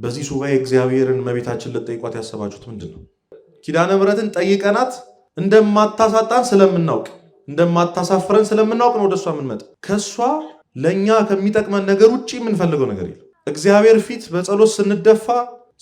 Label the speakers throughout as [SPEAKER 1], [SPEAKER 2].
[SPEAKER 1] በዚህ ሱባኤ እግዚአብሔርን እመቤታችን ልትጠይቋት ያሰባችሁት ምንድነው? ኪዳነ ምሕረትን ጠይቀናት እንደማታሳጣን ስለምናውቅ እንደማታሳፍረን ስለምናውቅ ነው ወደሷ የምንመጣ። ከሷ ለኛ ከሚጠቅመን ነገር ውጪ የምንፈልገው ነገር የለም። እግዚአብሔር ፊት በጸሎት ስንደፋ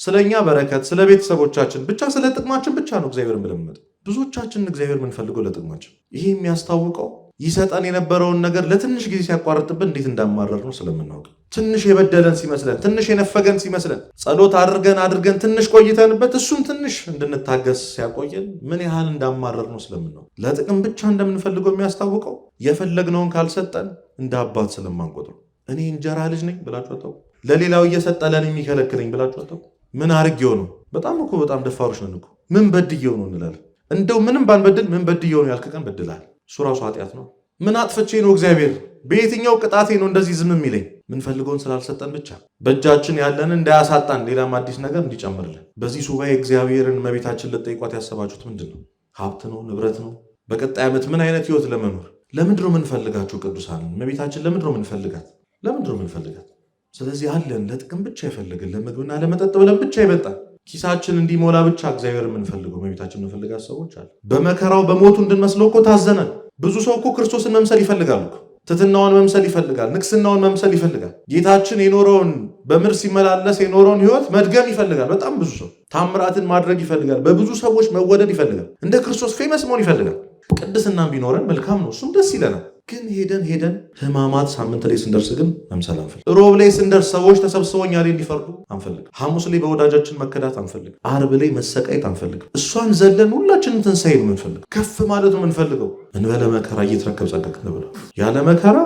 [SPEAKER 1] ስለኛ በረከት፣ ስለ ቤተሰቦቻችን ብቻ ስለ ጥቅማችን ብቻ ነው እግዚአብሔርን ብለን የምንመጣ። ብዙዎቻችን እግዚአብሔር የምንፈልገው ለጥቅማችን። ይሄ የሚያስታውቀው ይሰጠን የነበረውን ነገር ለትንሽ ጊዜ ሲያቋርጥብን እንዴት እንዳማረር ነው ስለምናውቅ። ትንሽ የበደለን ሲመስለን፣ ትንሽ የነፈገን ሲመስለን ጸሎት አድርገን ትንሽ ቆይተንበት እሱም ትንሽ እንድንታገስ ሲያቆየን ምን ያህል እንዳማረር ነው ስለምናውቅ። ለጥቅም ብቻ እንደምንፈልገው የሚያስታውቀው የፈለግነውን ካልሰጠን እንደ አባት ስለማንቆጥረው። እኔ እንጀራ ልጅ ነኝ ብላችሁ አታውቁ? ለሌላው እየሰጠ ለኔ የሚከለክለኝ ብላችሁ አታውቁ? ምን አርጌው ነው? በጣም ደፋሮች ነን እኮ። ምን በድየው ነው እንላለን። እንደው ምንም ባንበድል ምን በድየው ነው ያልክ ቀን በድላል። እሱ ራሱ ኃጢአት ነው። ምን አጥፍቼ ነው እግዚአብሔር በየትኛው ቅጣቴ ነው እንደዚህ ዝም የሚለኝ? ምንፈልገውን ስላልሰጠን ብቻ በእጃችን ያለንን እንዳያሳጣን ሌላም አዲስ ነገር እንዲጨምርልን። በዚህ ሱባኤ እግዚአብሔርን እመቤታችን ልትጠይቋት ያሰባችሁት ምንድን ነው? ሀብት ነው? ንብረት ነው? በቀጣይ ዓመት ምን አይነት ህይወት ለመኖር ለምንድን ነው የምንፈልጋቸው? ቅዱሳን እመቤታችን ለምንድን ነው የምንፈልጋት? ስለዚህ አለን ለጥቅም ብቻ ይፈልግን፣ ለምግብና ለመጠጥ ብለን ብቻ ይበልጣል። ኪሳችን እንዲሞላ ብቻ እግዚአብሔር የምንፈልገው እመቤታችን የምንፈልጋት ሰዎች አለ። በመከራው በሞቱ እንድንመስለው እኮ ታዘናል። ብዙ ሰው እኮ ክርስቶስን መምሰል ይፈልጋል እኮ። ትሕትናውን መምሰል ይፈልጋል። ንግስናውን መምሰል ይፈልጋል። ጌታችን የኖረውን በምድር ሲመላለስ የኖረውን ህይወት መድገም ይፈልጋል። በጣም ብዙ ሰው ታምራትን ማድረግ ይፈልጋል። በብዙ ሰዎች መወደድ ይፈልጋል። እንደ ክርስቶስ ፌመስ መሆን ይፈልጋል። ቅድስናም ቢኖረን መልካም ነው፣ እሱም ደስ ይለናል። ግን ሄደን ህማማት ሳምንት ላይ ስንደርስ ግን መምሰል አንፈልግ። ሮብ ላይ ስንደርስ ሰዎች ተሰብስበው እኛ ላይ እንዲፈርዱ አንፈልግ። ሐሙስ ላይ በወዳጃችን መከዳት አንፈልግ። ዓርብ ላይ መሰቃየት አንፈልግ። እሷን ዘለን ሁላችንም ትንሣኤ ነው የምንፈልግ። ከፍ ማለት ነው የምንፈልገው። እንበለ መከራ እየተረከብ ጸጋክ ብሏል። ያለ መከራ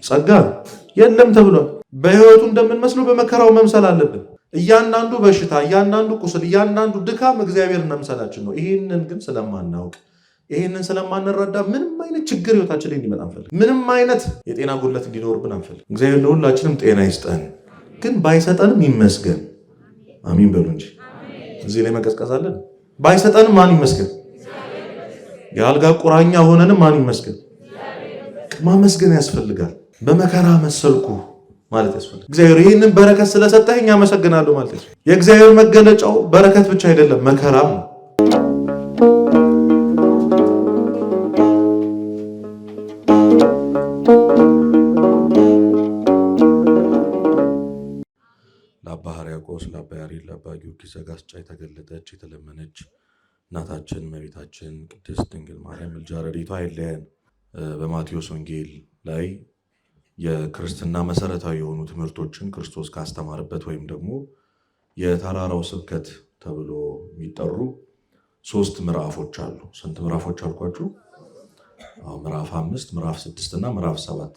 [SPEAKER 1] ጸጋ የለም ተብሏል። በህይወቱ እንደምንመስለው በመከራው መምሰል አለብን። እያንዳንዱ በሽታ፣ እያንዳንዱ ቁስል፣ እያንዳንዱ ድካም እግዚአብሔር መምሰላችን ነው። ይህንን ግን ስለማናውቅ ይህንን ስለማንረዳ ምንም አይነት ችግር ህይወታችን ላይ እንዲመጣ አንፈልግ። ምንም አይነት የጤና ጉድለት እንዲኖርብን አንፈልግ። እግዚአብሔር ለሁላችንም ጤና ይስጠን፣ ግን ባይሰጠንም ይመስገን። አሚን በሉ እንጂ እዚህ ላይ መቀዝቀዛለን። ባይሰጠንም ማን ይመስገን? የአልጋ ቁራኛ ሆነንም ማን ይመስገን? ማመስገን ያስፈልጋል። በመከራ መሰልኩ ማለት ያስፈልጋል። እግዚአብሔር ይህንን በረከት ስለሰጠኝ አመሰግናለሁ ማለት ያስፈልጋል። የእግዚአብሔር መገለጫው በረከት ብቻ አይደለም፣ መከራም ነው። ለአባ ሕርያቆስ፣ ለአባ ያሬድ፣ ለአባ ጊዮርጊስ ዘጋስጫ የተገለጠች የተለመነች እናታችን እመቤታችን ቅድስት ድንግል ማርያም ምልጃ ረድኤቷ አይለየን። በማቴዎስ ወንጌል ላይ የክርስትና መሰረታዊ የሆኑ ትምህርቶችን ክርስቶስ ካስተማረበት ወይም ደግሞ የተራራው ስብከት ተብሎ የሚጠሩ 3 ምዕራፎች አሉ። ስንት ምዕራፎች አልኳችሁ? ምዕራፍ 5፣ ምዕራፍ 6 እና ምዕራፍ 7።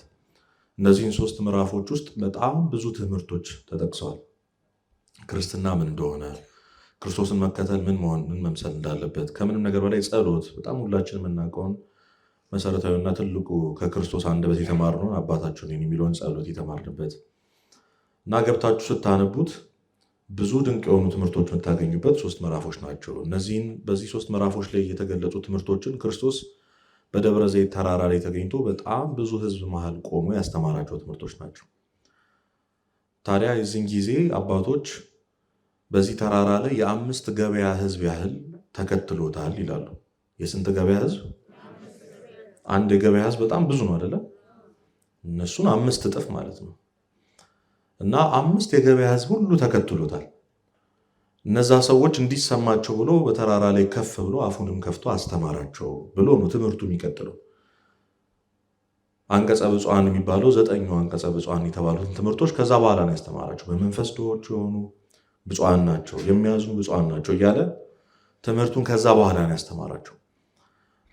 [SPEAKER 1] እነዚህን 3 ምዕራፎች ውስጥ በጣም ብዙ ትምህርቶች ተጠቅሰዋል። ክርስትና ምን እንደሆነ፣ ክርስቶስን መከተል ምን መምሰል እንዳለበት፣ ከምንም ነገር በላይ ጸሎት፣ በጣም ሁላችን የምናውቀውን መሰረታዊና ትልቁ ከክርስቶስ አንደበት የተማርነውን አባታችን የሚለውን ጸሎት የተማርንበት እና ገብታችሁ ስታነቡት ብዙ ድንቅ የሆኑ ትምህርቶች የምታገኙበት 3 ምዕራፎች ናቸው። በዚህ 3 ምዕራፎች ላይ የተገለጹ ትምህርቶችን ክርስቶስ በደብረ ዘይት ተራራ ላይ ተገኝቶ በጣም ብዙ ሕዝብ መሃል ቆሞ ያስተማራቸው ትምህርቶች ናቸው። ታዲያ የዚህን ጊዜ አባቶች በዚህ ተራራ ላይ የ5 ገበያ ሕዝብ ያህል ተከትሎታል ይላሉ። የስንት ገበያ ሕዝብ? አንድ የገበያ ሕዝብ በጣም ብዙ ነው አይደለም? እነሱን 5 እጥፍ ማለት ነው። እና 5 የገበያ ሕዝብ ሁሉ ተከትሎታል። እነዛ ሰዎች እንዲሰማቸው ብሎ በተራራ ላይ ከፍ ብሎ አፉንም ከፍቶ አስተማራቸው ብሎ ነው ትምህርቱ የሚቀጥለው። አንቀጸ ብፁዓን የሚባለው 9 አንቀጸ ብፁዓን የተባሉትን ትምህርቶች ከዛ በኋላ ነው ያስተማራቸው። በመንፈስ ድሆች የሆኑ ብፁዓን ናቸው፣ የሚያዝኑ ብፁዓን ናቸው እያለ ትምህርቱን ከዛ በኋላ ነው ያስተማራቸው።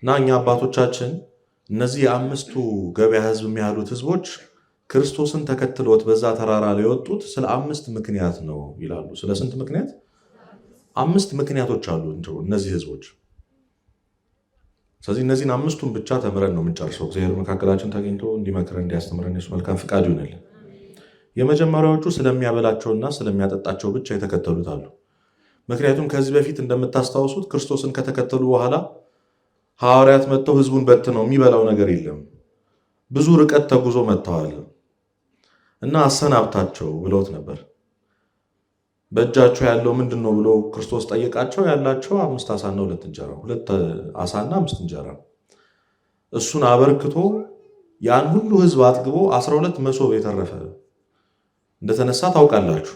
[SPEAKER 1] እና እኛ አባቶቻችን እነዚህ የ5ቱ ገበያ ሕዝብ የሚያሉት ሕዝቦች ክርስቶስን ተከትሎት በዛ ተራራ ላይ የወጡት ስለ 5 ምክንያት ነው ይላሉ። ስለ ስንት ምክንያት? 5 ምክንያቶች አሉ እነዚህ ሕዝቦች። ስለዚህ እነዚህን 5ቱን ብቻ ተምረን ነው የምንጨርሰው። እግዚአብሔር መካከላችን ተገኝቶ እንዲመክረን እንዲያስተምረን የሱ መልካም ፍቃድ ይሆንልን። የመጀመሪያዎቹ ስለሚያበላቸውና ስለሚያጠጣቸው ብቻ የተከተሉት አሉ። ምክንያቱም ከዚህ በፊት እንደምታስታውሱት ክርስቶስን ከተከተሉ በኋላ ሐዋርያት መጥተው ሕዝቡን በትነው የሚበላው ነገር የለም፣ ብዙ ርቀት ተጉዞ መጥተዋል እና አሰናብታቸው ብለውት ነበር። በእጃቸው ያለው ምንድን ነው ብሎ ክርስቶስ ጠየቃቸው። ያላቸው 5 ዓሣና 2 እንጀራ፣ 2 ዓሣና 5 እንጀራ። እሱን አበርክቶ ያን ሁሉ ሕዝብ አጥግቦ 12 መሶብ የተረፈ እንደተነሳ ታውቃላችሁ።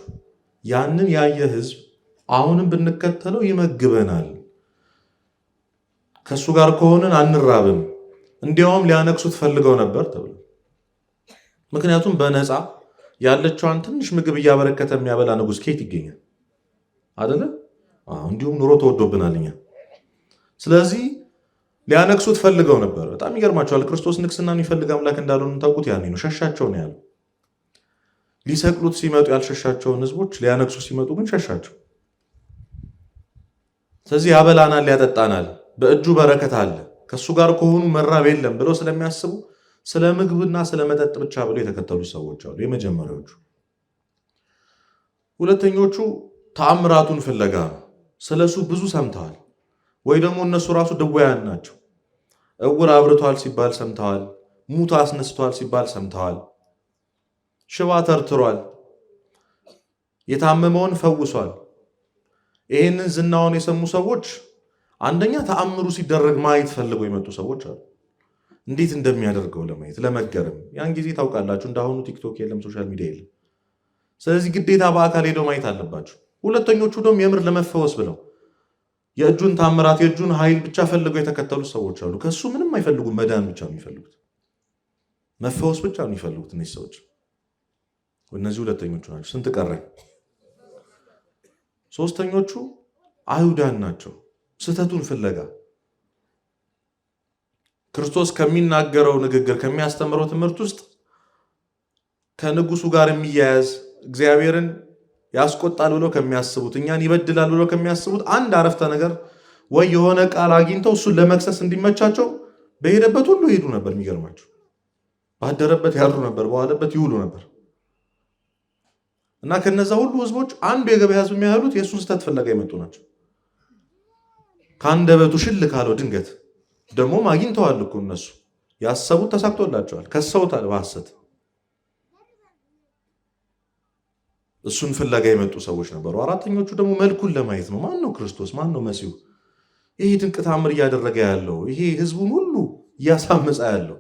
[SPEAKER 1] ያንን ያየ ሕዝብ አሁንም ብንከተለው ይመግበናል፣ ከእሱ ጋር ከሆንን አንራብም፣ እንዲያውም ሊያነክሱት ፈልገው ነበር ተብሎ። ምክንያቱም በነፃ ያለችዋን ትንሽ ምግብ እያበረከተ የሚያበላ ንጉሥ ከየት ይገኛል? አደለ? እንዲሁም ኑሮ ተወዶብናል እኛ። ስለዚህ ሊያነክሱት ፈልገው ነበር። በጣም ይገርማቸዋል። ክርስቶስ ንግስናን የሚፈልግ አምላክ እንዳልሆነ ታውቁት ያኔ ነው። ሸሻቸው ነው ያለው። ሊሰቅሉት ሲመጡ ያልሸሻቸውን ህዝቦች ሊያነክሱ ሲመጡ ግን ሸሻቸው። ስለዚህ ያበላናል፣ ያጠጣናል፣ በእጁ በረከት አለ፣ ከእሱ ጋር ከሆኑ መራብ የለም ብለው ስለሚያስቡ ስለ ምግብና ስለ መጠጥ ብቻ ብለው የተከተሉ ሰዎች አሉ፣ የመጀመሪያዎቹ። ሁለተኞቹ ተአምራቱን ፍለጋ ነው። ስለሱ ብዙ ሰምተዋል፣ ወይ ደግሞ እነሱ ራሱ ድውያን ናቸው። እውር አብርቷል ሲባል ሰምተዋል፣ ሙት አስነስቷል ሲባል ሰምተዋል፣ ሽባ ተርትሯል፣ የታመመውን ፈውሷል። ይህንን ዝናውን የሰሙ ሰዎች አንደኛ ተአምሩ ሲደረግ ማየት ፈልገው የመጡ ሰዎች አሉ። እንዴት እንደሚያደርገው ለማየት ለመገረም። ያን ጊዜ ታውቃላችሁ እንዳሁኑ ቲክቶክ የለም፣ ሶሻል ሚዲያ የለም። ስለዚህ ግዴታ በአካል ሄደው ማየት አለባቸው። ሁለተኞቹ ደግሞ የምር ለመፈወስ ብለው የእጁን ታምራት የእጁን ኃይል ብቻ ፈልገው የተከተሉት ሰዎች አሉ። ከሱ ምንም አይፈልጉም፣ መዳን ብቻ ነው የሚፈልጉት፣ መፈወስ ብቻ ነው የሚፈልጉት እነዚህ ሰዎች። እነዚህ ሁለተኞቹ ናቸው። ስንት ቀረን? ሶስተኞቹ አይሁዳን ናቸው። ስህተቱን ፍለጋ ክርስቶስ ከሚናገረው ንግግር ከሚያስተምረው ትምህርት ውስጥ ከንጉሱ ጋር የሚያያዝ እግዚአብሔርን ያስቆጣል ብሎ ከሚያስቡት እኛን ይበድላል ብሎ ከሚያስቡት አንድ አረፍተ ነገር ወይ የሆነ ቃል አግኝተው እሱን ለመክሰስ እንዲመቻቸው በሄደበት ሁሉ ይሄዱ ነበር። የሚገርማቸው ባደረበት ያድሩ ነበር፣ በዋለበት ይውሉ ነበር። እና ከነዛ ሁሉ ህዝቦች አንዱ የገበያ ህዝብ የሚያህሉት የእሱን ስህተት ፍለጋ የመጡ ናቸው። ከአንደበቱ ሽል ካለው ድንገት ደግሞም አግኝተዋል እኮ እነሱ ያሰቡት ተሳክቶላቸዋል፣ ከሰውታል በሐሰት። እሱን ፍለጋ የመጡ ሰዎች ነበሩ። አራተኞቹ ደግሞ መልኩን ለማየት ነው። ማን ነው ክርስቶስ? ማን ነው መሲሁ? ይሄ ድንቅ ታምር እያደረገ ያለው፣ ይሄ ህዝቡን ሁሉ እያሳመፀ ያለው፣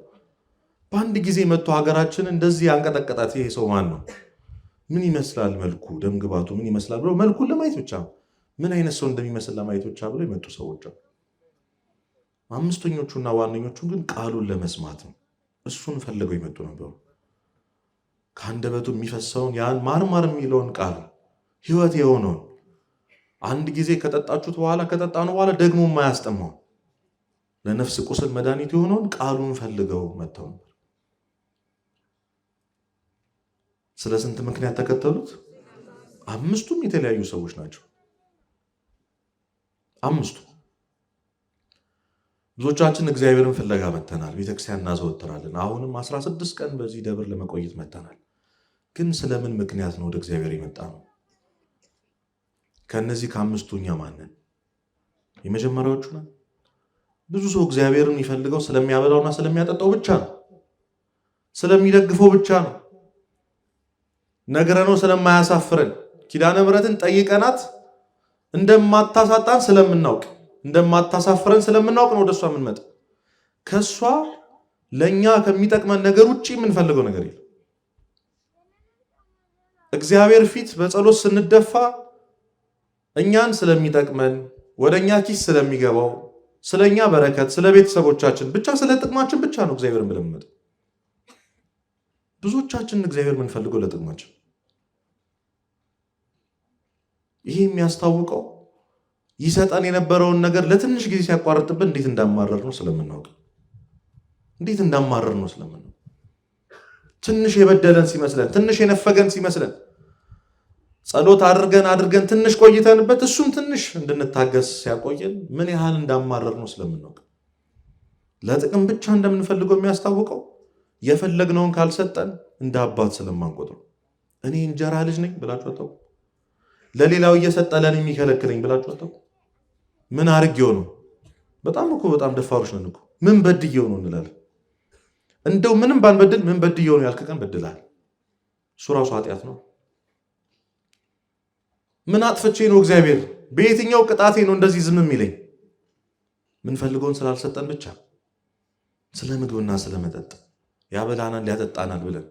[SPEAKER 1] በአንድ ጊዜ መጥቶ ሀገራችንን እንደዚህ ያንቀጠቀጣት ይሄ ሰው ማን ነው? ምን ይመስላል መልኩ፣ ደምግባቱ ምን ይመስላል ብለው መልኩን ለማየት ብቻ፣ ምን አይነት ሰው እንደሚመስል ለማየት ብቻ ብለው የመጡ ሰዎች አሉ። አምስተኞቹና ዋነኞቹ ግን ቃሉን ለመስማት ነው። እሱን ፈልገው የመጡ ነበሩ። ከአንደበቱ የሚፈሰውን ያን ማርማር የሚለውን ቃል ህይወት የሆነውን አንድ ጊዜ ከጠጣችሁት በኋላ ከጠጣኑ በኋላ ደግሞ የማያስጠማው ለነፍስ ቁስል መድኃኒት የሆነውን ቃሉን ፈልገው መጥተው ነበር። ስለ ስንት ምክንያት ተከተሉት? አምስቱም የተለያዩ ሰዎች ናቸው። አምስቱ ብዙዎቻችን እግዚአብሔርን ፍለጋ መተናል። ቤተክርስቲያን እናዘወትራለን። አሁንም 16 ቀን በዚህ ደብር ለመቆየት መተናል። ግን ስለምን ምክንያት ነው ወደ እግዚአብሔር የመጣ ነው? ከነዚህ ከአምስቱ እኛ ማንን? የመጀመሪያዎቹ ነን። ብዙ ሰው እግዚአብሔርን የሚፈልገው ስለሚያበላውና ስለሚያጠጣው ብቻ ነው፣ ስለሚደግፈው ብቻ ነው፣ ነግረነው ስለማያሳፍረን፣ ኪዳነ ምሕረትን ጠይቀናት እንደማታሳጣን ስለምናውቅ እንደማታሳፍረን ስለምናውቅ ነው ወደሷ የምንመጣ። ከሷ ለኛ ከሚጠቅመን ነገር ውጪ የምንፈልገው ነገር የለም። እግዚአብሔር ፊት በጸሎት ስንደፋ እኛን ስለሚጠቅመን ወደኛ ኪስ ስለሚገባው ስለኛ በረከት፣ ስለ ቤተሰቦቻችን ብቻ ስለ ጥቅማችን ብቻ ነው እግዚአብሔርን ብለን የምንመጣው። ብዙዎቻችን እግዚአብሔር የምንፈልገው ለጥቅማችን። ይሄ የሚያስታውቀው ይሰጠን የነበረውን ነገር ለትንሽ ጊዜ ሲያቋርጥብን እንዴት እንዳማረር ነው ስለምናውቅ፣ እንዴት እንዳማረር ነው ስለምናውቅ። ትንሽ የበደለን ሲመስለን፣ ትንሽ የነፈገን ሲመስለን ጸሎት አድርገን ትንሽ ቆይተንበት እሱም ትንሽ እንድንታገስ ሲያቆየን ምን ያህል እንዳማረር ነው ስለምናውቅ። ለጥቅም ብቻ እንደምንፈልገው የሚያስታውቀው የፈለግነውን ካልሰጠን እንደ አባት ስለማንቆጥረው። እኔ እንጀራ ልጅ ነኝ ብላችሁ አታውቁ? ለሌላው እየሰጠ ለኔ የሚከለክለኝ ብላችሁ አታውቁ? ምን አርጌው ነው? በጣም ደፋሮች ነን እኮ። ምን በድየው ነው እንላለን። እንደው ምንም ባንበድል ምን በድየው ነው ያልክ ቀን በድላል። እሱ ራሱ ኃጢአት ነው። ምን አጥፍቼ ነው እግዚአብሔር በየትኛው ቅጣቴ ነው እንደዚህ ዝም የሚለኝ? ምን ፈልገውን ስላልሰጠን ብቻ ስለ ምግብና ስለ መጠጥ ያበላናል ያጠጣናል ብለን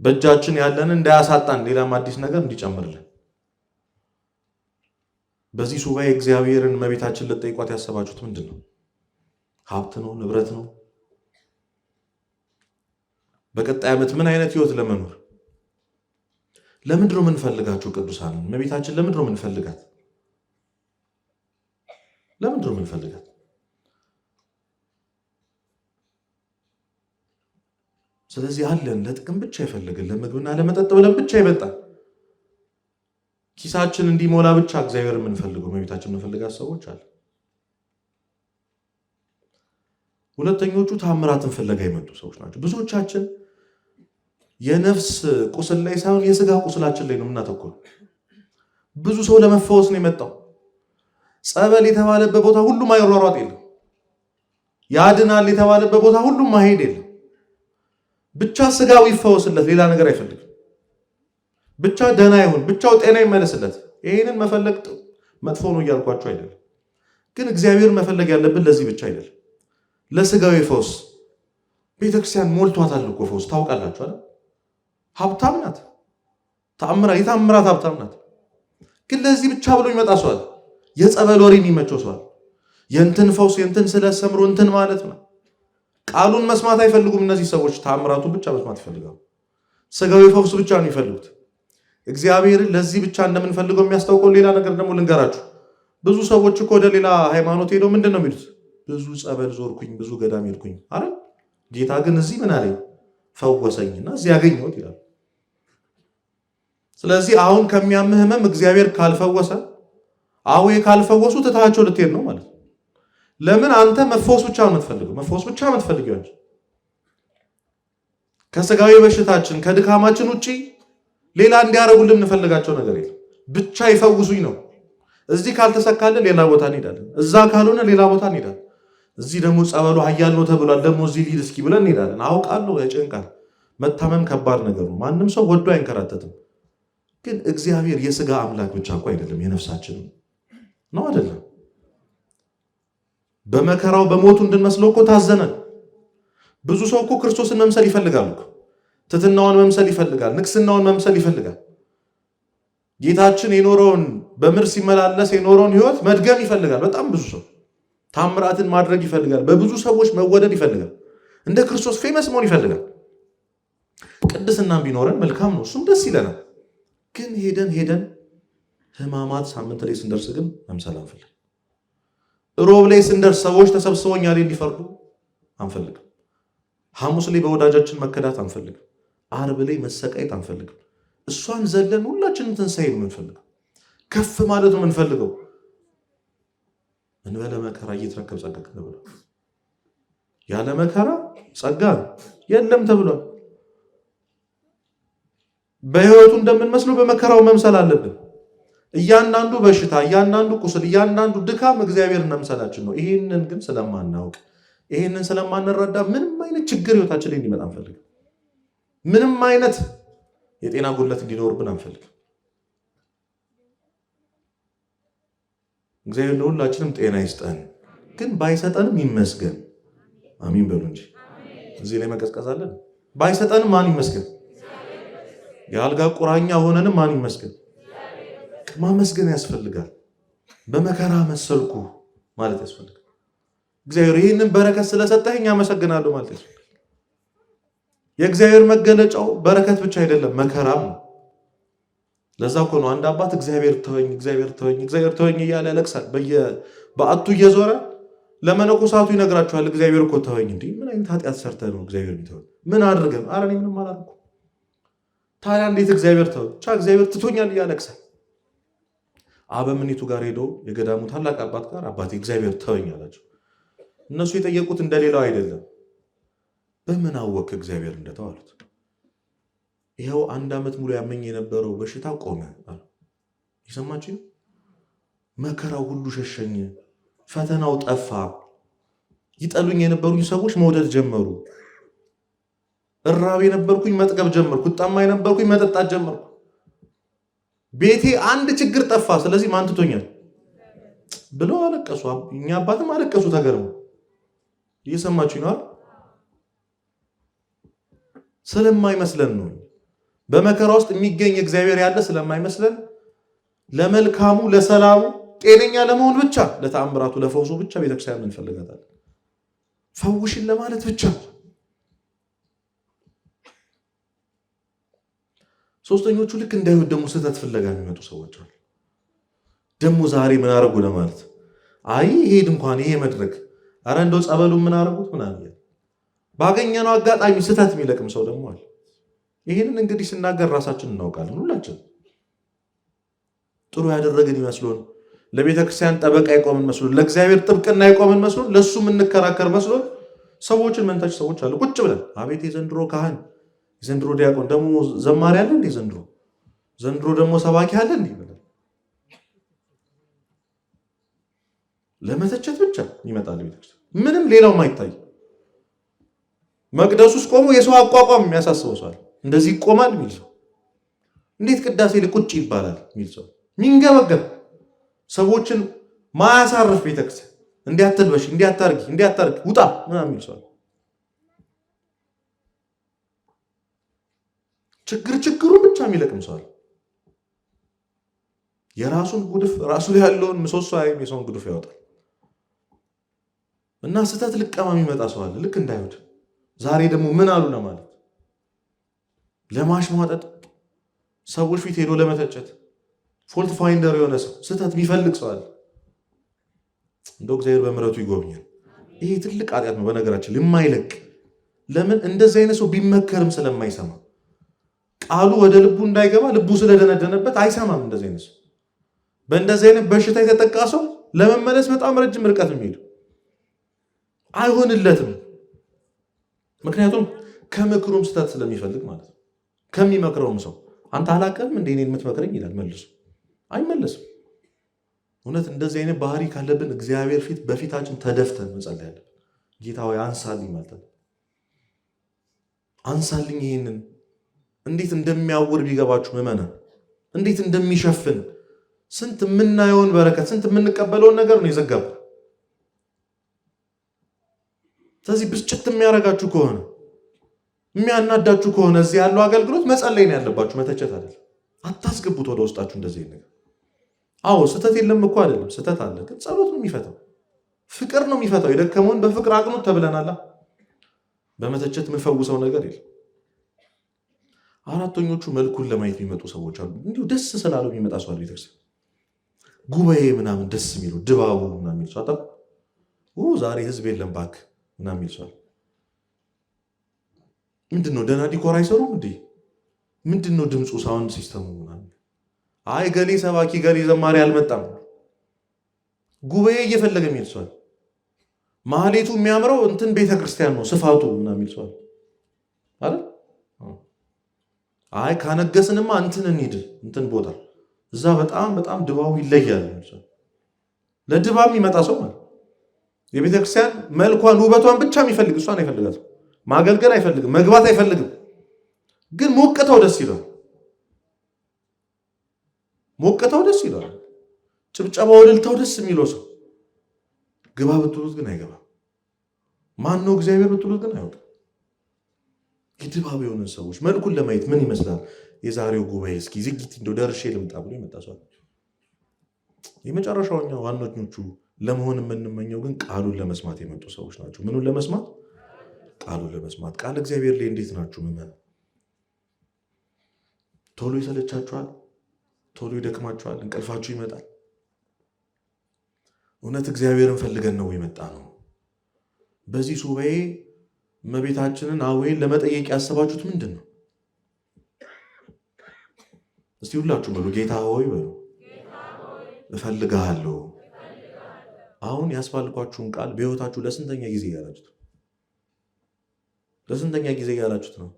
[SPEAKER 1] በእጃችን ያለንን እንዳያሳጣን ሌላም አዲስ ነገር እንዲጨምርልን በዚህ ሱባኤ እግዚአብሔርን እመቤታችን ልትጠይቋት ያሰባችሁት ምንድን ነው? ሀብት ነው? ንብረት ነው? በቀጣይ ዓመት ምን አይነት ህይወት ለመኖር ለምንድን ነው የምንፈልጋችሁ? ቅዱሳን እመቤታችን ለምንድን ነው የምንፈልጋት? ለምንድን ነው የምንፈልጋት? ስለዚህ አለን ለጥቅም ብቻ ይፈልግን ለምግብና ለመጠጥ ብለን ብቻ ይበልጣል ኪሳችን እንዲሞላ ብቻ እግዚአብሔር የምንፈልገው እመቤታችን የምንፈልጋት ሰዎች አለ። ሁለተኞቹ ታምራትን ፍለጋ የመጡ ሰዎች ናቸው። ብዙዎቻችን የነፍስ ቁስል ላይ ሳይሆን የስጋ ቁስላችን ላይ ነው የምናተኩረው። ብዙ ሰው ለመፈወስ ነው የመጣው። ጸበል የተባለበት ቦታ ሁሉም አይሯሯጥ የለም። ያድናል የተባለበት ቦታ ሁሉም ማሄድ የለም። ብቻ ስጋው ይፈወስለት፣ ሌላ ነገር አይፈልግም። ብቻ ደህና ይሁን፣ ብቻው ጤና ይመለስለት። ይሄንን መፈለግ መጥፎ ነው እያልኳቸው አይደለም። ግን እግዚአብሔር መፈለግ ያለብን ለዚህ ብቻ አይደለም። ለስጋዊ ፈውስ ቤተክርስቲያን ሞልቷታል እኮ ፈውስ ታውቃላችሁ አይደል? ሀብታም ናት። የታምራት ሀብታም ናት። ግን ለዚህ ብቻ ብሎ ይመጣ ሰዋል። የጸበል ወሬ የሚመቸው ሰዋል። የእንትን ፈውስ የእንትን ስለሰምሮ እንትን ማለት ነው። ቃሉን መስማት አይፈልጉም እነዚህ ሰዎች። ታምራቱን ብቻ መስማት ይፈልጋሉ። ስጋዊ ፈውስ ብቻ ነው የሚፈልጉት። እግዚአብሔርን ለዚህ ብቻ እንደምንፈልገው የሚያስታውቀው ሌላ ነገር ደግሞ ልንገራችሁ። ብዙ ሰዎች እኮ ወደ ሌላ ሃይማኖት ሄደው ምንድን ነው የሚሉት? ብዙ ጸበል ዞርኩኝ፣ ብዙ ገዳም ሄድኩኝ አረ ጌታ ግን እዚህ ምን አለኝ? ፈወሰኝና እዚህ ያገኘሁት ይላል። ስለዚህ አሁን ከሚያምህ ህመም እግዚአብሔር ካልፈወሰ ካልፈወሱ ትታቸው ልትሄድ ነው ማለት ነው። ለምን? አንተ መፈወስ ብቻ ነው የምትፈልገው። መፈወስ ብቻ ነው የምትፈልገው እንጂ ከስጋዊ በሽታችን ከድካማችን ውጪ ሌላ እንዲያረጉልን እንፈልጋቸው ነገር የለም። ብቻ ይፈውሱኝ ነው። እዚህ ካልተሰካልን ሌላ ቦታ እንሄዳለን። እዛ ካልሆነ ሌላ ቦታ እንሄዳለን። እዚህ ደግሞ ጸበሉ ኃያል ነው ተብሏል፣ ደግሞ እዚህ ሊድ እስኪ ብለን እንሄዳለን። አውቃለሁ ያጨንቃል። መታመም ከባድ ነገር ነው። ማንም ሰው ወዶ አይንከራተትም። ግን እግዚአብሔር የስጋ አምላክ ብቻ እኮ አይደለም፣ የነፍሳችን ነው አይደለም? በመከራው በሞቱ እንድንመስለው እኮ ታዘነን። ብዙ ሰው እኮ ክርስቶስን መምሰል ይፈልጋል እኮ። ትሕትናውን መምሰል ይፈልጋል። ንግስናውን መምሰል ይፈልጋል። ጌታችን የኖረውን በምድር ሲመላለስ የኖረውን ህይወት መድገም ይፈልጋል። በጣም ብዙ ሰው ታምራትን ማድረግ ይፈልጋል። በብዙ ሰዎች መወደድ ይፈልጋል። እንደ ክርስቶስ ፌመስ መሆን ይፈልጋል። ቅድስናም ቢኖረን መልካም ነው፣ እሱም ደስ ይለናል። ግን ሄደን ህማማት ሳምንት ላይ ስንደርስ ግን መምሰል አንፈልግም። ሮብ ላይ ስንደርስ ሰዎች ተሰብስበው እኛ ላይ እንዲፈርዱ አንፈልግም። ሐሙስ ላይ በወዳጃችን መከዳት አንፈልግም። ዓርብ ላይ መሰቃየት አንፈልግም። እሷን ዘለን ሁላችንም ትንሣኤ ነው የምንፈልገው። ከፍ ማለት ነው የምንፈልገው። እንበለ መከራ እየተረከብ ጸጋ ተብሏል። ያለ መከራ ጸጋ የለም ተብሏል። በህይወቱ እንደምንመስለው በመከራው መምሰል አለብን። እያንዳንዱ በሽታ፣ እያንዳንዱ ቁስል፣ እያንዳንዱ ድካም እግዚአብሔርን መምሰላችን ነው። ይህንን ግን ስለማናውቅ ይህንን ስለማንረዳ ምንም አይነት ችግር ህይወታችን ላይ እንዲመጣ አንፈልግም። ምንም አይነት የጤና ጉድለት እንዲኖርብን አንፈልግም። እግዚአብሔር ለሁላችንም ጤና ይስጠን፣ ግን ባይሰጠንም ይመስገን። አሚን በሉ እንጂ እዚህ ላይ መቀዝቀዛለን። ባይሰጠንም ማን ይመስገን? የአልጋ ቁራኛ ሆነንም ማን ይመስገን? ማመስገን ያስፈልጋል። በመከራ መሰልኩ ማለት ያስፈልጋል። እግዚአብሔር ይህንን በረከት ስለሰጠኝ አመሰግናለሁ ማለት ያስፈልጋል። የእግዚአብሔር መገለጫው በረከት ብቻ አይደለም፣ መከራም ነው። ለዛ እኮ ነው አንድ አባት እግዚአብሔር ተወኝ፣ እግዚአብሔር ተወኝ፣ እግዚአብሔር ተወኝ እያለ ያለቅሳል። በአቱ እየዞረ ለመነኮሳቱ ይነግራቸዋል። እግዚአብሔር እኮ ተወኝ። እንዲህ ምን አይነት ኃጢአት ሰርተህ ነው እግዚአብሔር የሚተወኝ? ምን አድርገህ? ኧረ እኔ ምንም አላደረኩም። ታዲያ እንዴት እግዚአብሔር ተወኝ? ብቻ እግዚአብሔር ትቶኛል እያለቅሳል። አበምኔቱ ጋር ሄዶ የገዳሙ ታላቅ አባት ጋር አባቴ እግዚአብሔር ተወኝ አላቸው። እነሱ የጠየቁት እንደሌላው አይደለም። በምን አወቅ እግዚአብሔር እንደተው አሉት። ይኸው 1 ዓመት ሙሉ ያመኝ የነበረው በሽታ ቆመ አሉ። ይሰማችሁ? መከራው ሁሉ ሸሸኝ፣ ፈተናው ጠፋ። ይጠሉኝ የነበሩኝ ሰዎች መውደድ ጀመሩ። እራብ የነበርኩኝ መጥገብ ጀመርኩ። ጠማ የነበርኩኝ መጠጣት ጀመርኩ። ቤቴ አንድ ችግር ጠፋ፣ ስለዚህ ማን ትቶኛል ብለው አለቀሱ። እኛ አባትም አለቀሱ ተገርመው። እየሰማችሁ ነው? ስለማይመስለን ነው። በመከራ ውስጥ የሚገኝ እግዚአብሔር ያለ ስለማይመስለን ለመልካሙ፣ ለሰላሙ፣ ጤነኛ ለመሆን ብቻ፣ ለተአምራቱ፣ ለፈውሱ ብቻ ቤተክርስቲያን እንፈልጋታለን። ፈውሽን ለማለት ብቻ። ሶስተኞቹ ልክ እንዳይሁድ ደግሞ ስህተት ፍለጋ የሚመጡ ሰዎች አሉ። ደግሞ ዛሬ ምን አረጉ ለማለት አይ ይሄ ድንኳን ይሄ መድረክ አረ እንደው ጸበሉ ምን አረጉት ምናምን ባገኘነው አጋጣሚ ስህተት የሚለቅም ሰው ደግሞ አለ። ይሄንን እንግዲህ ስናገር ራሳችን እናውቃለን። ሁላችን ጥሩ ያደረግን ይመስሉን፣ ለቤተ ክርስቲያን ጠበቃ ይቆምን መስሎን፣ ለእግዚአብሔር ጥብቅና ይቆምን መስሎን፣ ለሱ የምንከራከር መስሎን ሰዎችን መንታች ሰዎች አሉ። ቁጭ ብለን አቤት የዘንድሮ ካህን፣ የዘንድሮ ዲያቆን ደግሞ ዘማሪ አለ እንዴ? ዘንድሮ ደግሞ ሰባኪ አለ እንዴ? ለመተቸት ብቻ ይመጣል ቤተክርስቲያን። ምንም ሌላውም አይታይ። መቅደስ ውስጥ ቆሞ የሰው አቋቋም የሚያሳስበው ሰው እንደዚህ ይቆማል የሚል ሰው፣ እንዴት ቅዳሴ ቁጭ ይባላል የሚል ሰው፣ ሚንገበገብ ሰዎችን ማያሳርፍ ቤተክርስቲያን፣ እንዲያትልበሽ እንዲያታርጊ ውጣ ምናምን የሚል ሰው፣ ችግሩን ብቻ የሚለቅም ሰው፣ የራሱን ጉድፍ ራሱ ያለውን ምሰሶ አይም የሰውን ጉድፍ ያወጣል። እና ስህተት ልቀማ የሚመጣ ሰው አለ ልክ እንዳይሁድ። ዛሬ ደግሞ ምን አሉ ለማለት ለማሽሟጠጥ፣ ሰዎች ፊት ሄዶ ለመተቸት፣ ፎልት ፋይንደር የሆነ ሰው ስህተት የሚፈልግ ሰው አለ። እንደው እግዚአብሔር በምሕረቱ ይጎብኛል። ይሄ ትልቅ ኃጢአት ነው በነገራችን የማይለቅ። ለምን እንደዚህ አይነት ሰው ቢመከርም ስለማይሰማ፣ ቃሉ ወደ ልቡ እንዳይገባ ልቡ ስለደነደነበት አይሰማም። እንደዚህ አይነት ሰው በእንደዚህ አይነት በሽታ የተጠቃ ሰው ለመመለስ በጣም ረጅም ርቀት የሚሄዱ አይሆንለትም። ምክንያቱም ከምክሩም ስህተት ስለሚፈልግ ማለት ነው። ከሚመክረውም ሰው አንተ አላቀም እንደ እኔን የምትመክረኝ ይላል መልሶ። አይመለስም። እውነት እንደዚህ አይነት ባህሪ ካለብን እግዚአብሔር ፊት በፊታችን ተደፍተን መጸለይ ያለብን። ጌታ ሆይ አንሳልኝ ማለት ነው። አንሳልኝ። ይሄንን እንዴት እንደሚያውር ቢገባችሁ ምዕመናን፣ እንዴት እንደሚሸፍን ስንት የምናየውን በረከት ስንት የምንቀበለውን ነገር ነው የዘጋብን። ስለዚህ ብስጭት የሚያረጋችሁ ከሆነ የሚያናዳችሁ ከሆነ እዚህ ያለው አገልግሎት መጸለይ ነው ያለባችሁ፣ መተቸት አይደለም። አታስገቡት ወደ ውስጣችሁ እንደዚህ ነገር። አዎ ስህተት የለም እኮ አይደለም፣ ስህተት አለ። ግን ጸሎት ነው የሚፈታው፣ ፍቅር ነው የሚፈታው። የደከመውን በፍቅር አቅኑት ተብለናላ። በመተቸት የምንፈውሰው ነገር የለም። አራተኞቹ መልኩን ለማየት የሚመጡ ሰዎች አሉ። እንዲሁ ደስ ስላለው የሚመጣ ሰው አለ። ቤተክርስቲያን ጉባኤ ምናምን ደስ የሚለው ድባቡ ምናምን የሚል ሰው አጣ። ዛሬ ህዝብ የለም እባክህ ምናምን የሚል ሰው ምንድነው? ደህና ዲኮር አይሰሩም እንዴ? ምንድነው ድምፁ ሳውንድ ሲስተሙ ምናምን? አይ ገሌ ሰባኪ ገሌ ዘማሪ አልመጣም። ጉባኤ እየፈለገ የሚል ሰው ማህሌቱ የሚያምረው እንትን ቤተክርስቲያን ነው ስፋቱ ምናምን የሚል ሰው አይደል? አይ ካነገስንማ እንትን እንሂድ እንትን ቦታ እዛ በጣም ድባቡ ይለያል። ለድባብ የሚመጣ ሰው ማለት የቤተክርስቲያን መልኳን ውበቷን ብቻ የሚፈልግ እሷን አይፈልጋት። ማገልገል አይፈልግም፣ መግባት አይፈልግም። ግን ሞቅታው ደስ ይላል። ሞቅታው ደስ ይላል። ጭብጨባው እልልታው ደስ የሚለው ሰው ግባ ብትሉት ግን አይገባም። ማን ነው እግዚአብሔር ብትሉት ግን አይወጣም። የድባብ የሆነ ሰዎች መልኩን ለማየት ምን ይመስላል የዛሬው ጉባኤ እስኪ ዝጊት እንደው ደርሼ ልምጣ ብሎ የመጣ ሰው። የመጨረሻውኛ ዋናኞቹ ለመሆን የምንመኘው ግን ቃሉን ለመስማት የመጡ ሰዎች ናቸው። ምኑን ለመስማት? ቃሉን ለመስማት። ቃል እግዚአብሔር ላይ እንዴት ናችሁ ምዕመናን? ቶሎ ይሰለቻችኋል? ቶሎ ይደክማችኋል? እንቅልፋችሁ ይመጣል? እውነት እግዚአብሔርን ፈልገን ነው የመጣ ነው? በዚህ ሱባኤ እመቤታችንን አዌን ለመጠየቅ ያሰባችሁት ምንድን ነው? እስቲ ሁላችሁ በሉ ጌታ ሆይ በሉ እፈልግሃለሁ። አሁን ያስፈልጓችሁን ቃል በሕይወታችሁ ለስንተኛ ጊዜ ያላችሁት? ለስንተኛ ጊዜ ያላችሁት ነው?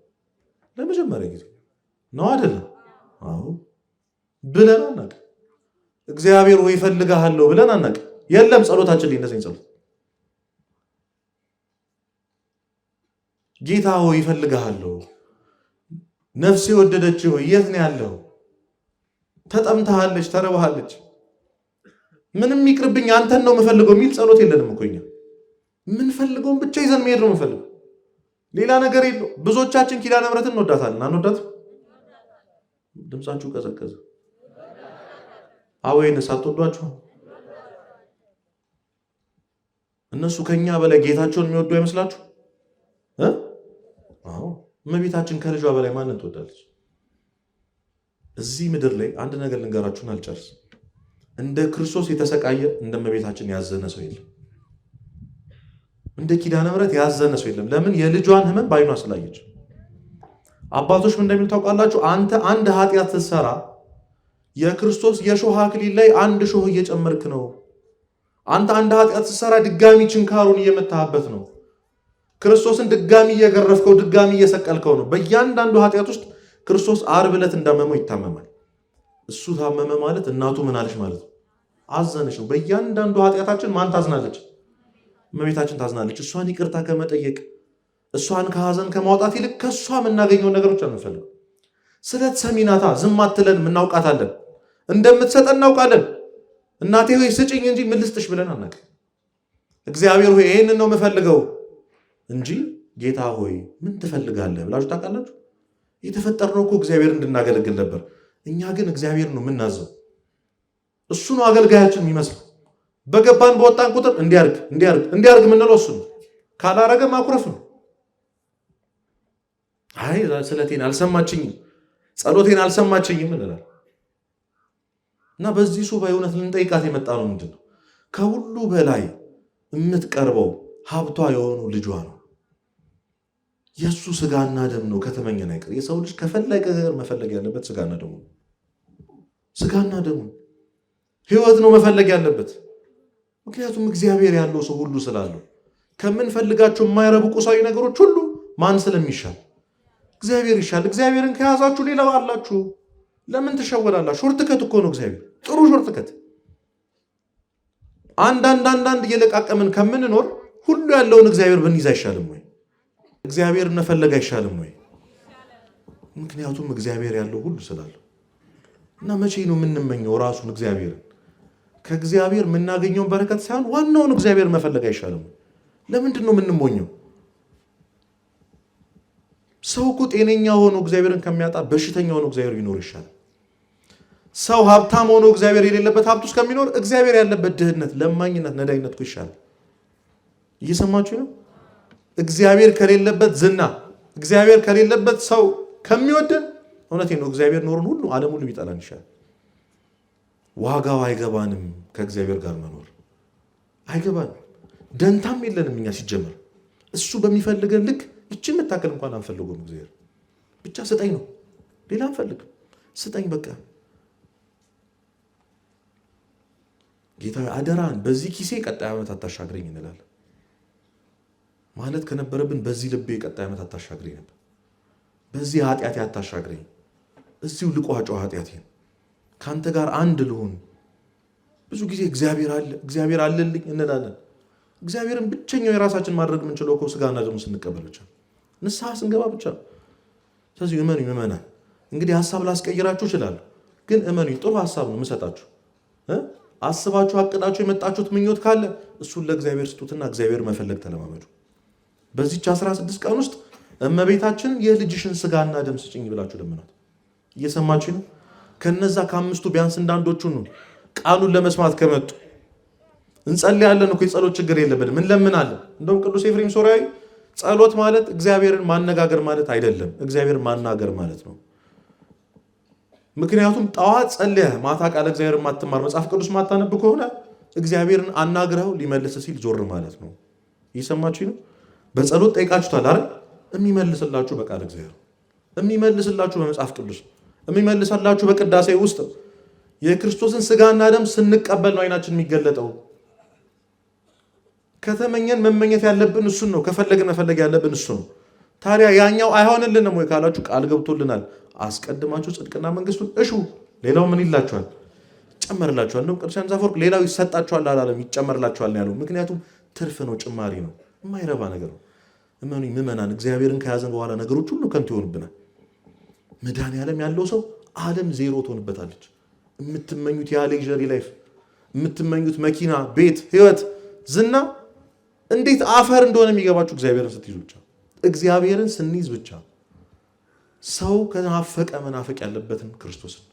[SPEAKER 1] ለመጀመሪያ ጊዜ ነው አይደለም? አዎ ብለን አናውቅ። እግዚአብሔር ሆይ እፈልግሃለሁ ብለን አናውቅ። የለም ጸሎታችን ላይ እንደዚህ ጸሎት ጌታ ሆይ እፈልግሃለሁ፣ ነፍሴ ወደደች ሆይ የት ነው ያለው? ተጠምታለች፣ ተረባሃለች። ምንም ይቅርብኝ አንተን ነው የምፈልገው የሚል ጸሎት የለንም እኮ እኛ። የምንፈልገውን ብቻ ይዘን መሄድ ነው የምንፈልገው፣ ሌላ ነገር የለው። ብዙዎቻችን ኪዳነ ምሕረትን እንወዳታለን። አንወዳት? ድምፃችሁ ቀዘቀዘ። ወይንስ አትወዷችሁ? እነሱ ከኛ በላይ ጌታቸውን የሚወዱ አይመስላችሁ? አዎ። እመቤታችን ከልጇ በላይ ማንን ትወዳለች? እዚህ ምድር ላይ አንድ ነገር ልንገራችሁን አልጨርስም። እንደ ክርስቶስ የተሰቃየ እንደ እመቤታችን ያዘነ ሰው የለም። እንደ ኪዳነ ምሕረት ያዘነ ሰው የለም። ለምን? የልጇን ሕመም ባይኗ ስላየች። አባቶች ምን እንደሚሉ ታውቃላችሁ? አንተ አንድ ኃጢአት ስትሰራ የክርስቶስ የሾህ አክሊል ላይ አንድ ሾህ እየጨመርክ ነው። አንተ አንድ ኃጢአት ስትሰራ ድጋሚ ችንካሩን እየመታህበት ነው። ክርስቶስን ድጋሚ እየገረፍከው፣ ድጋሚ እየሰቀልከው ነው። በእያንዳንዱ ኃጢአት ውስጥ ክርስቶስ ዓርብ ዕለት እንዳመመው ይታመማል። እሱ ታመመ ማለት እናቱ ምን አለች ማለት ነው? አዘነች ነው። በእያንዳንዱ ኃጢአታችን ማን ታዝናለች? እመቤታችን ታዝናለች። እሷን ይቅርታ ከመጠየቅ እሷን ከሐዘን ከማውጣት ይልቅ ከእሷ የምናገኘው ነገሮች አንፈልግም። ስለት ሰሚናታ ዝም አትለን፣ እናውቃታለን። እንደምትሰጠን እናውቃለን። እናቴ ሆይ ስጭኝ እንጂ ምን ልስጥሽ ብለን አናውቅም። እግዚአብሔር ሆይ ይህንን ነው የምፈልገው እንጂ ጌታ ሆይ ምን ትፈልጋለህ ብላችሁ ታውቃላችሁ? የተፈጠርነው እኮ እግዚአብሔር እንድናገለግል ነበር። እኛ ግን እግዚአብሔር ነው የምናዘው። እሱ ነው አገልጋያችን የሚመስለው። በገባን በወጣን ቁጥር እንዲያርግ የምንለው እሱ ነው። ካላረገ ማኩረፍ ነው። አይ ስለቴን አልሰማችኝም፣ ጸሎቴን አልሰማችኝም እንላለን። እና በዚህ ሱባኤ እውነት ልንጠይቃት የመጣ ነው ምንድን ነው? ከሁሉ በላይ የምትቀርበው ሀብቷ የሆኑ ልጇ ነው። የእሱ ስጋና ደም ነው ከተመኘን አይቀር። የሰው ልጅ ከፈለገ መፈለግ ያለበት ስጋና ደሙ፣ ስጋና ደሙ ህይወት ነው መፈለግ ያለበት። ምክንያቱም እግዚአብሔር ያለው ሰው ሁሉ ስላለው ከምንፈልጋቸው የማይረቡ ቁሳዊ ነገሮች ሁሉ ማን ስለሚሻል? እግዚአብሔር ይሻል። እግዚአብሔርን ከያዛችሁ ሌላው አላችሁ። ለምን ትሸወዳላችሁ? ሾርትከት እኮ ነው እግዚአብሔር፣ ጥሩ ሾርትከት። አንዳንድ እየለቃቀምን ከምንኖር ሁሉ ያለውን እግዚአብሔር ብንይዝ አይሻልም ወይ? እግዚአብሔር መፈለግ አይሻልም ወይ? ምክንያቱም እግዚአብሔር ያለው ሁሉ ስላለው እና መቼ ነው የምንመኘው ራሱን እግዚአብሔርን? ከእግዚአብሔር የምናገኘውን በረከት ሳይሆን ዋናውን እግዚአብሔር መፈለግ አይሻልም? ለምንድን ነው የምንሞኘው? ሰው እኮ ጤነኛ ሆኖ እግዚአብሔርን ከሚያጣ በሽተኛ ሆኖ እግዚአብሔር ቢኖር ይሻላል። ሰው ሀብታም ሆኖ እግዚአብሔር የሌለበት ሀብት ውስጥ ከሚኖር እግዚአብሔር ያለበት ድህነት፣ ለማኝነት፣ ነዳይነት እኮ ይሻላል። እየሰማችሁ ነው? እግዚአብሔር ከሌለበት ዝና፣ እግዚአብሔር ከሌለበት ሰው ከሚወደን፣ እውነቴን ነው፣ እግዚአብሔር ኖሩን ሁሉ ዓለም ሁሉ ቢጠላን ይሻላል። ዋጋው አይገባንም። ከእግዚአብሔር ጋር መኖር አይገባንም። ደንታም የለንም እኛ ሲጀመር። እሱ በሚፈልገን ልክ እችን መታከል እንኳን አንፈልገውም። እግዚአብሔር ብቻ ስጠኝ ነው፣ ሌላ አንፈልግም። ስጠኝ በቃ ጌታ አደራን በዚህ ኪሴ ቀጣይ ዓመት አታሻግረኝ እንላለን። ማለት ከነበረብን በዚህ ልቤ ቀጣይ ዓመት አታሻግረኝ ነበር፣ በዚህ ኃጢአቴ አታሻግረኝ፣ እዚሁ ልቋጫው ኃጢአቴን ከአንተ ጋር አንድ ልሁን። ብዙ ጊዜ እግዚአብሔር አለልኝ እንላለን። እግዚአብሔርን ብቸኛው የራሳችን ማድረግ የምንችለው እኮ ስጋና ደሙ ስንቀበል ብቻ፣ ንስሐ ስንገባ ብቻ። ስለዚህ እመኑኝ ምዕመናን፣ እንግዲህ ሀሳብ ላስቀይራችሁ እችላለሁ፣ ግን እመኑኝ ጥሩ ሀሳብ ነው የምሰጣችሁ። አስባችሁ አቅዳችሁ የመጣችሁት ምኞት ካለ እሱን ለእግዚአብሔር ስጡትና እግዚአብሔር መፈለግ ተለማመዱ። በዚች 16 ቀን ውስጥ እመቤታችን የልጅሽን ስጋና ደም ስጭኝ ብላችሁ ለምናት። እየሰማችሁ ነው? ከነዛ ከአምስቱ ቢያንስ እንዳንዶቹ ነው ቃሉን ለመስማት ከመጡ እንጸልያለን እኮ የጸሎት ችግር የለብንም። ምን ለምናለን? እንደውም ቅዱስ ኤፍሬም ሶርያዊ ጸሎት ማለት እግዚአብሔርን ማነጋገር ማለት አይደለም፣ እግዚአብሔርን ማናገር ማለት ነው። ምክንያቱም ጠዋት ጸልየህ ማታ ቃለ እግዚአብሔር ማትማር መጽሐፍ ቅዱስ ማታነብ ከሆነ እግዚአብሔርን አናግረው ሊመልስ ሲል ዞር ማለት ነው። እየሰማችሁ ነው? በጸሎት ጠይቃችሁታል አይደል? የሚመልስላችሁ በቃለ እግዚአብሔር፣ የሚመልስላችሁ በመጽሐፍ ቅዱስ፣ የሚመልስላችሁ በቅዳሴ ውስጥ። የክርስቶስን ስጋና ደም ስንቀበል ነው አይናችን የሚገለጠው። ከተመኘን መመኘት ያለብን እሱን ነው። ከፈለግን መፈለግ ያለብን እሱ ነው። ታዲያ ያኛው አይሆንልንም ወይ ካላችሁ ቃል ገብቶልናል። አስቀድማችሁ ጽድቅና መንግስቱን እሹ፣ ሌላው ምን ይላችኋል? ይጨመርላችኋል። ነው ቅዱስ ዮሐንስ አፈወርቅ ሌላው ይሰጣችኋል አላለም፣ ይጨመርላችኋል ነው ያለው። ምክንያቱም ትርፍ ነው፣ ጭማሪ ነው፣ የማይረባ ነገር ነው። እመኑኝ ምዕመናን፣ እግዚአብሔርን ከያዘን በኋላ ነገሮች ሁሉ ከንቱ ይሆንብናል። መድኃኔዓለም ያለው ሰው ዓለም ዜሮ ትሆንበታለች። የምትመኙት ያ ሌክዠሪ ላይፍ፣ የምትመኙት መኪና፣ ቤት፣ ህይወት፣ ዝና እንዴት አፈር እንደሆነ የሚገባችሁ እግዚአብሔርን ስትይዙ ብቻ። እግዚአብሔርን ስንይዝ ብቻ ሰው ከናፈቀ መናፈቅ ያለበትን ክርስቶስን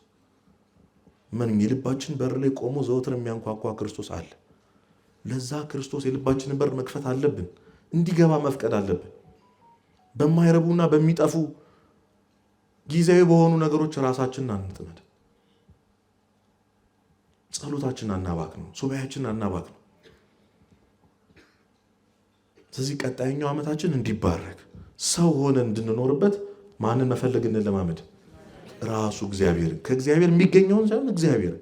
[SPEAKER 1] የልባችን በር ላይ ቆሞ ዘወትር የሚያንኳኳ ክርስቶስ አለ። ለዛ ክርስቶስ የልባችንን በር መክፈት አለብን፣ እንዲገባ መፍቀድ አለብን። በማይረቡና በሚጠፉ ጊዜያዊ በሆኑ ነገሮች ራሳችንን አንጥመድ። ጸሎታችንን አናባክ ነው፣ ሱባኤያችንን አናባክ ነው። ስለዚህ ቀጣይኛው ዓመታችን እንዲባረክ ሰው ሆነን እንድንኖርበት ማንን መፈለግ እንለማመድ? ራሱ እግዚአብሔርን። ከእግዚአብሔር የሚገኘውን ሳይሆን እግዚአብሔርን።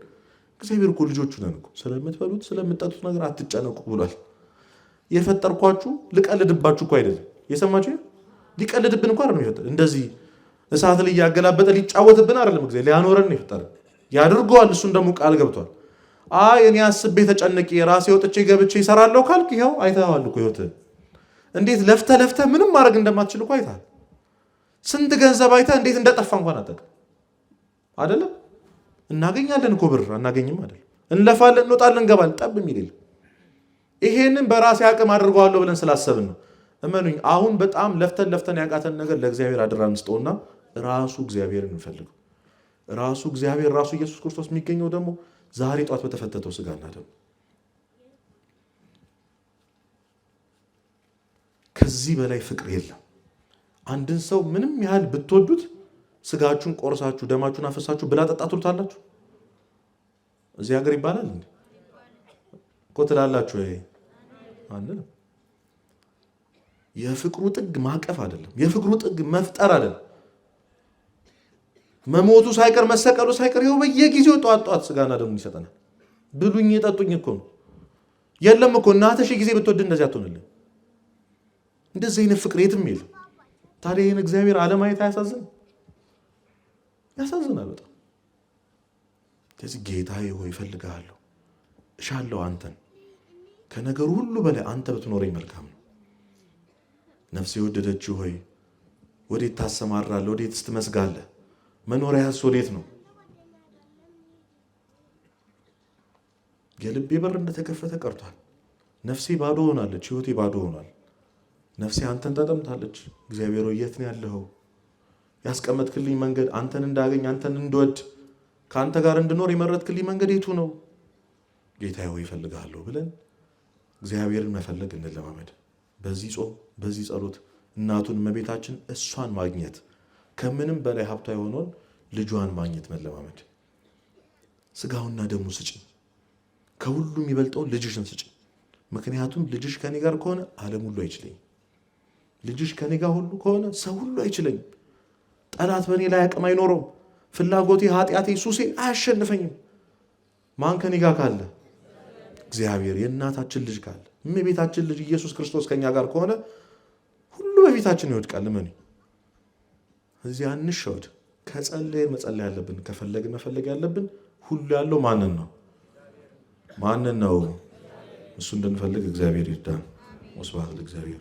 [SPEAKER 1] እግዚአብሔር እኮ ልጆቹ ነን እኮ። ስለምትበሉት ስለምትጠጡት ነገር አትጨነቁ ብሏል። የፈጠርኳችሁ ልቀልድባችሁ እኮ አይደለም። የሰማችሁ? ሊቀልድብን እኮ አይደለም የፈጠረ። እንደዚህ እሳት ላይ ያገላበጠ ሊጫወትብን አይደለም። እግዚአብሔር ሊያኖረን ነው የፈጠረ። ያድርገዋል። እሱን ደግሞ ቃል ገብቷል። እኔ አስቤ ተጨነቂ ራሴ ወጥቼ ገብቼ ይሰራለሁ ካልክ ይኸው አይተኸዋል እኮ ህይወትህን እንዴት ለፍተህ ምንም ማድረግ እንደማትችል እኮ አይተሃል። ስንት ገንዘብ አይተህ እንዴት እንደጠፋ እንኳን አጠቅም አይደለም። እናገኛለን እኮ ብር አናገኝም አይደለም። እንለፋለን፣ እንወጣለን፣ እንገባለን። ጠብ የሚል የለም። ይሄንን በራሴ አቅም አድርገዋለሁ ብለን ስላሰብን ነው። እመኑኝ፣ አሁን በጣም ለፍተን ያቃተን ነገር ለእግዚአብሔር አደራ እንስጠውና ራሱ እግዚአብሔርን እንፈልገው። ራሱ እግዚአብሔር ራሱ ኢየሱስ ክርስቶስ የሚገኘው ደግሞ ዛሬ ጧት በተፈተተው ስጋና ደም። ከዚህ በላይ ፍቅር የለም። አንድን ሰው ምንም ያህል ብትወዱት ስጋችሁን ቆርሳችሁ ደማችሁን አፈሳችሁ ብላ ጠጣ ትሉታላችሁ? እዚህ ሀገር ይባላል እንዴ እኮ ትላላችሁ? አንልም። የፍቅሩ ጥግ ማቀፍ አይደለም፣ የፍቅሩ ጥግ መፍጠር አይደለም። መሞቱ ሳይቀር መሰቀሉ ሳይቀር ይኸው በየጊዜው ጧት ስጋና ደሙን ይሰጠናል። ብሉኝ ጠጡኝ እኮ ነው። የለም እኮ እናትህ ሺህ ጊዜ ብትወድ እንደዚህ አትሆንልህ። እንደዚህ አይነት ፍቅር የትም የለም። ታዲያ ይህን እግዚአብሔር አለማየት አያሳዝንም? ያሳዝናል በጣም። ስለዚህ ጌታዬ ሆይ እፈልግሃለሁ፣ እሻለሁ አንተን። ከነገሩ ሁሉ በላይ አንተ ብትኖረኝ መልካም ነው። ነፍሴ የወደደችው ሆይ ወዴት ታሰማራለህ? ወዴትስ ትመስጋለህ? መኖሪያስ ወዴት ነው? የልቤ በር እንደተከፈተ ቀርቷል። ነፍሴ ባዶ ሆናለች፣ ህይወቴ ባዶ ሆኗል። ነፍሴ አንተን ተጠምታለች። እግዚአብሔር ሆይ የት ነው ያለኸው? ያስቀመጥክልኝ መንገድ አንተን እንዳገኝ አንተን እንድወድ ከአንተ ጋር እንድኖር የመረጥክልኝ መንገድ የቱ ነው? ጌታዬ ሆይ እፈልግሃለሁ ብለን እግዚአብሔርን መፈለግ እንለማመድ። በዚህ ጾም በዚህ ጸሎት እናቱን እመቤታችን እሷን ማግኘት ከምንም በላይ ሀብቷ የሆነውን ልጇን ማግኘት መለማመድ። ስጋውና ደሙ ስጭኝ፣ ከሁሉም የሚበልጠውን ልጅሽን ስጭኝ። ምክንያቱም ልጅሽ ከኔ ጋር ከሆነ ዓለም ሁሉ አይችለኝም። ልጅሽ ከኔ ጋር ሁሉ ከሆነ ሰው ሁሉ አይችለኝም። ጠላት በእኔ ላይ አቅም አይኖረውም። ፍላጎቴ፣ ኃጢአቴ፣ ሱሴ አያሸንፈኝም። ማን ከኔ ጋር ካለ? እግዚአብሔር። የእናታችን ልጅ ካለ እመቤታችን ልጅ ኢየሱስ ክርስቶስ ከኛ ጋር ከሆነ ሁሉ በፊታችን ይወድቃል። ምን እዚህ አንሸወድ። ከጸለይ መጸለይ ያለብን፣ ከፈለግን መፈለግ ያለብን ሁሉ ያለው ማንን ነው? ማንን ነው? እሱ እንድንፈልግ እግዚአብሔር ይርዳን። ወስብሐት ለእግዚአብሔር።